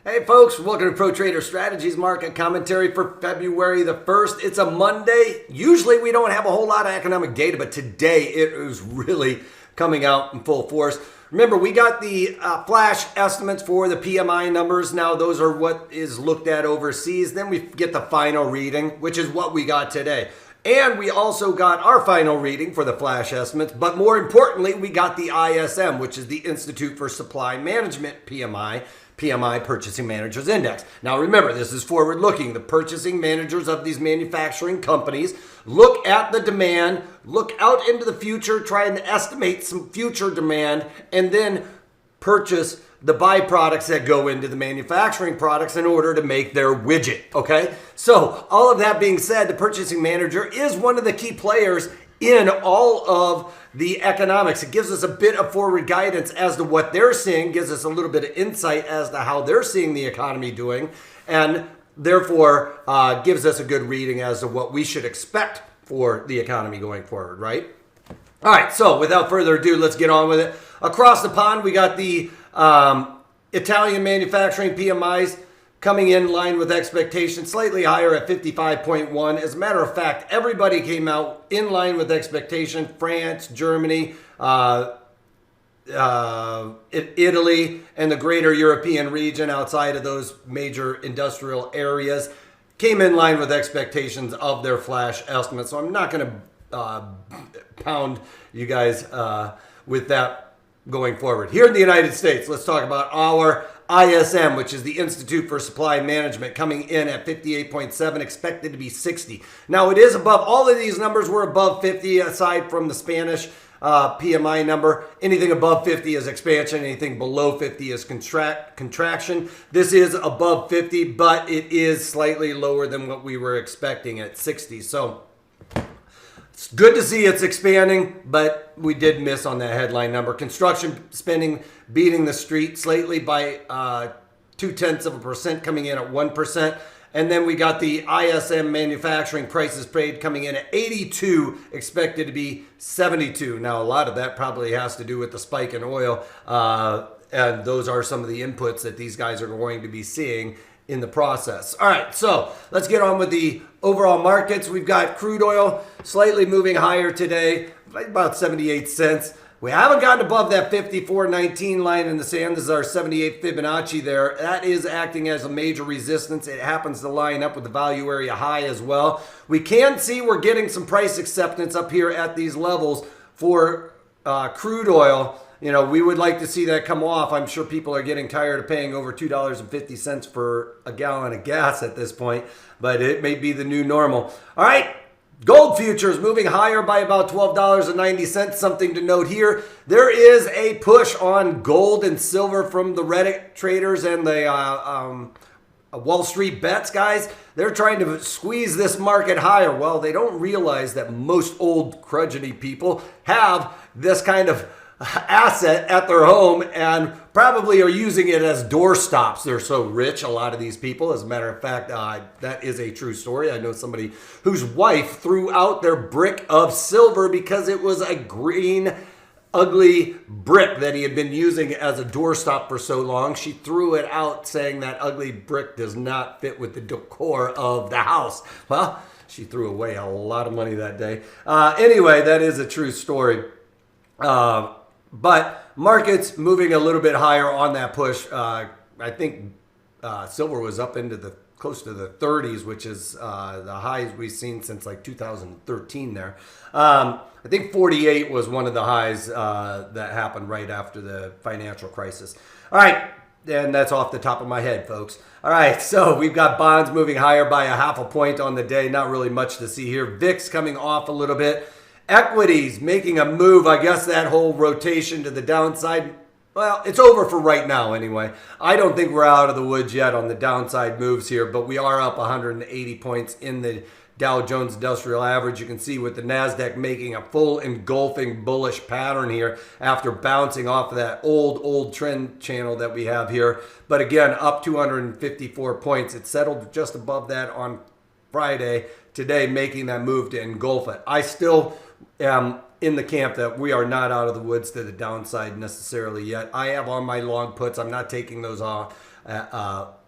Hey folks, welcome to Pro Trader Strategies market commentary for February the 1st. It's a Monday. Usually we don't have a whole lot of economic data, but today it is really coming out in full force. Remember, we got the flash estimates for the PMI numbers. Now those are what is looked at overseas. Then we get the final reading, which is what we got today. And we also got our final reading for the flash estimates. But more importantly, we got the ISM, which is the Institute for Supply Management PMI Purchasing Managers Index. Now remember, this is forward looking. The purchasing managers of these manufacturing companies look at the demand, look out into the future, trying to estimate some future demand, and then purchase the byproducts that go into the manufacturing products in order to make their widget, okay? So all of that being said, the purchasing manager is one of the key players in all of the economics. It gives us a bit of forward guidance as to what they're seeing, gives us a little bit of insight as to how they're seeing the economy doing, and therefore gives us a good reading as to what we should expect for the economy going forward, right? All right, so without further ado, let's get on with it. Across the pond, we got the Italian manufacturing PMIs coming in line with expectations, slightly higher at 55.1. As a matter of fact, everybody came out in line with expectation. France, Germany, Italy, and the greater European region outside of those major industrial areas came in line with expectations of their flash estimates. So I'm not going to pound you guys with that going forward. Here in the United States, let's talk about our ISM, which is the Institute for Supply Management, coming in at 58.7, expected to be 60. Now it is above, all of these numbers were above 50 aside from the Spanish PMI number. Anything above 50 is expansion, anything below 50 is contraction. This is above 50, but it is slightly lower than what we were expecting at 60. So it's good to see it's expanding, but we did miss on that headline number. Construction spending beating the street slightly by 0.2%, coming in at 1%. And then we got the ISM manufacturing prices paid coming in at 82, expected to be 72. Now, a lot of that probably has to do with the spike in oil. And those are some of the inputs that these guys are going to be seeing in the process. All right, so let's get on with the overall markets. We've got crude oil slightly moving higher today, about 78 cents. We haven't gotten above that 54.19 line in the sand. This is our 78 Fibonacci there. That is acting as a major resistance. It happens to line up with the value area high as well. We can see we're getting some price acceptance up here at these levels for crude oil. You know, we would like to see that come off. I'm sure people are getting tired of paying over $2.50 for a gallon of gas at this point, but it may be the new normal. All right. Gold futures moving higher by about $12.90. Something to note here. There is a push on gold and silver from the Reddit traders and the Wall Street bets guys. They're trying to squeeze this market higher. Well, they don't realize that most old crudgety people have this kind of asset at their home and probably are using it as door stops. They're so rich, a lot of these people. As a matter of fact, that is a true story. I know somebody whose wife threw out their brick of silver because it was a green, ugly brick that he had been using as a doorstop for so long. She threw it out saying that ugly brick does not fit with the decor of the house. Well, she threw away a lot of money that day. Anyway, that is a true story. But markets moving a little bit higher on that push. I think silver was up into the close to the 30s, which is the highs we've seen since like 2013 there. I think 48 was one of the highs that happened right after the financial crisis. All right, and that's off the top of my head, folks. All right, so we've got bonds moving higher by a 0.5 point on the day. Not really much to see here. VIX coming off a little bit. Equities making a move. I guess that whole rotation to the downside, well, it's over for right now anyway. I don't think we're out of the woods yet on the downside moves here, but we are up 180 points in the Dow Jones Industrial Average. You can see with the NASDAQ making a full engulfing bullish pattern here after bouncing off of that old trend channel that we have here. But again, up 254 points. It settled just above that on Friday. Today, making that move to engulf it. I still am in the camp that we are not out of the woods to the downside necessarily yet. I have on my long puts. I'm not taking those off.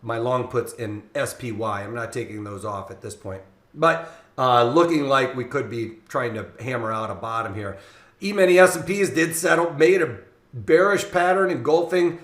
My long puts in SPY. I'm not taking those off at this point. But looking like we could be trying to hammer out a bottom here. E-mini S&Ps did settle, made a bearish pattern engulfing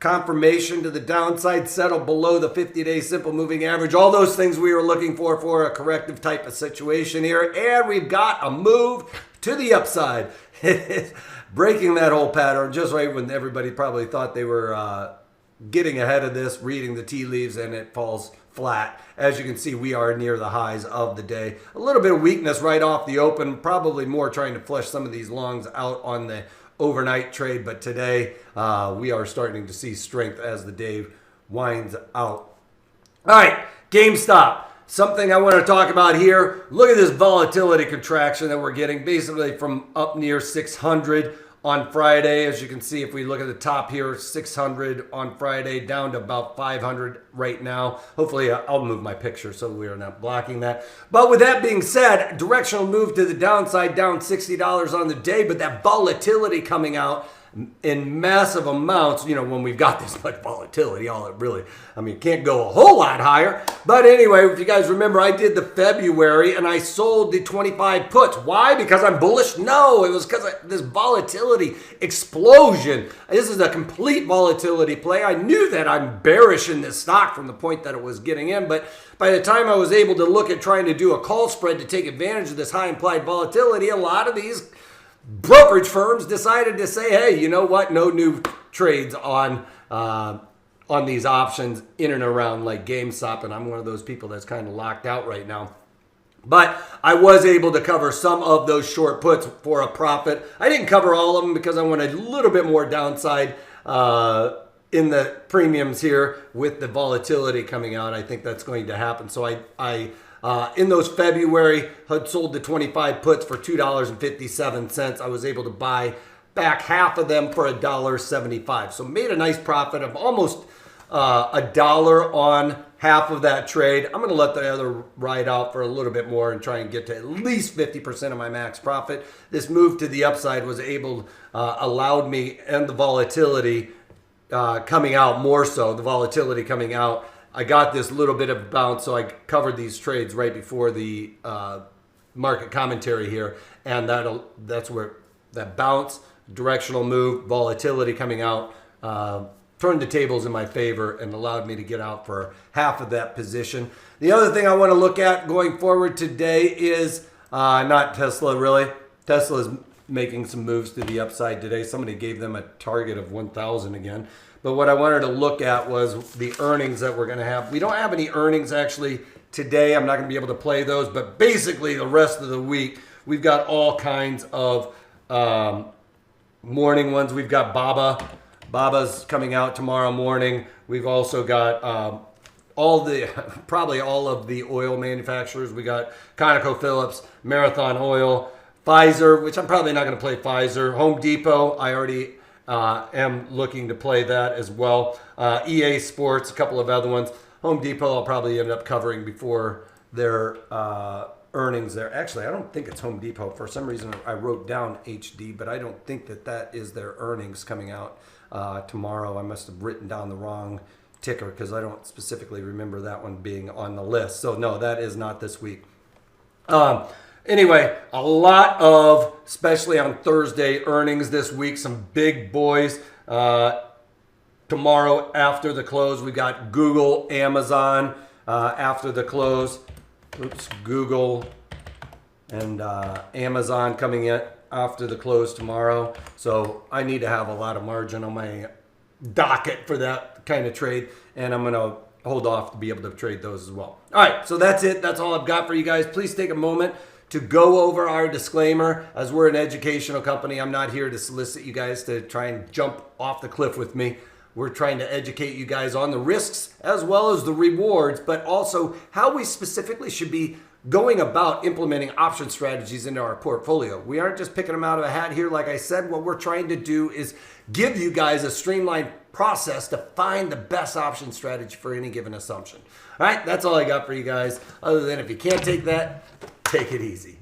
confirmation to the downside, settled below the 50-day simple moving average. All those things we were looking for a corrective type of situation here. And we've got a move to the upside. Breaking that whole pattern just right when everybody probably thought they were getting ahead of this, reading the tea leaves, and it falls flat. As you can see, we are near the highs of the day. A little bit of weakness right off the open, probably more trying to flush some of these longs out on the overnight trade, but today we are starting to see strength as the day winds out. All right, GameStop. Something I want to talk about here. Look at this volatility contraction that we're getting, basically from up near 600 on Friday. As you can see, if we look at the top here, 600 on Friday, down to about 500 right now. Hopefully, I'll move my picture so we are not blocking that. But with that being said, directional move to the downside, down $60 on the day, but that volatility coming out in massive amounts, you know, when we've got this much volatility, all it really, I mean, can't go a whole lot higher. But anyway, if you guys remember, I did the February and I sold the 25 puts. Why? Because I'm bullish? No, it was because of this volatility explosion. This is a complete volatility play. I knew that I'm bearish in this stock from the point that it was getting in, but by the time I was able to look at trying to do a call spread to take advantage of this high implied volatility, a lot of these brokerage firms decided to say, hey, you know what? No new trades on these options in and around like GameStop, and I'm one of those people that's kind of locked out right now. But I was able to cover some of those short puts for a profit. I didn't cover all of them because I wanted a little bit more downside in the premiums here with the volatility coming out. I think that's going to happen. So I in those February, had sold the 25 puts for $2.57. I was able to buy back half of them for $1.75. So made a nice profit of almost $1 on half of that trade. I'm going to let the other ride out for a little bit more and try and get to at least 50% of my max profit. This move to the upside was able, allowed me, and the volatility coming out more so, the volatility coming out, I got this little bit of bounce, so I covered these trades right before the market commentary here, and that's where that bounce, directional move, volatility coming out, turned the tables in my favor and allowed me to get out for half of that position. The other thing I want to look at going forward today is not Tesla, really. Tesla is making some moves to the upside today. Somebody gave them a target of 1,000 again. But what I wanted to look at was the earnings that we're going to have. We don't have any earnings actually today. I'm not going to be able to play those. But basically the rest of the week, we've got all kinds of morning ones. We've got Baba. Baba's coming out tomorrow morning. We've also got probably all of the oil manufacturers. We got ConocoPhillips, Marathon Oil, Pfizer, which I'm probably not going to play Pfizer. Home Depot, I already am looking to play that as well. EA Sports, a couple of other ones. Home Depot, I'll probably end up covering before their earnings there. Actually, I don't think it's Home Depot. For some reason, I wrote down HD, but I don't think that is their earnings coming out tomorrow. I must have written down the wrong ticker because I don't specifically remember that one being on the list. So no, that is not this week. Anyway, a lot of, especially on Thursday, earnings this week. Some big boys. Tomorrow after the close, we got Google, Amazon after the close. Google and Amazon coming in after the close tomorrow. So I need to have a lot of margin on my docket for that kind of trade. And I'm going to hold off to be able to trade those as well. All right, so that's it. That's all I've got for you guys. Please take a moment to go over our disclaimer. As we're an educational company, I'm not here to solicit you guys to try and jump off the cliff with me. We're trying to educate you guys on the risks as well as the rewards, but also how we specifically should be going about implementing option strategies into our portfolio. We aren't just picking them out of a hat here. Like I said, what we're trying to do is give you guys a streamlined process to find the best option strategy for any given assumption. All right, that's all I got for you guys. Other than if you can't take that, take it easy.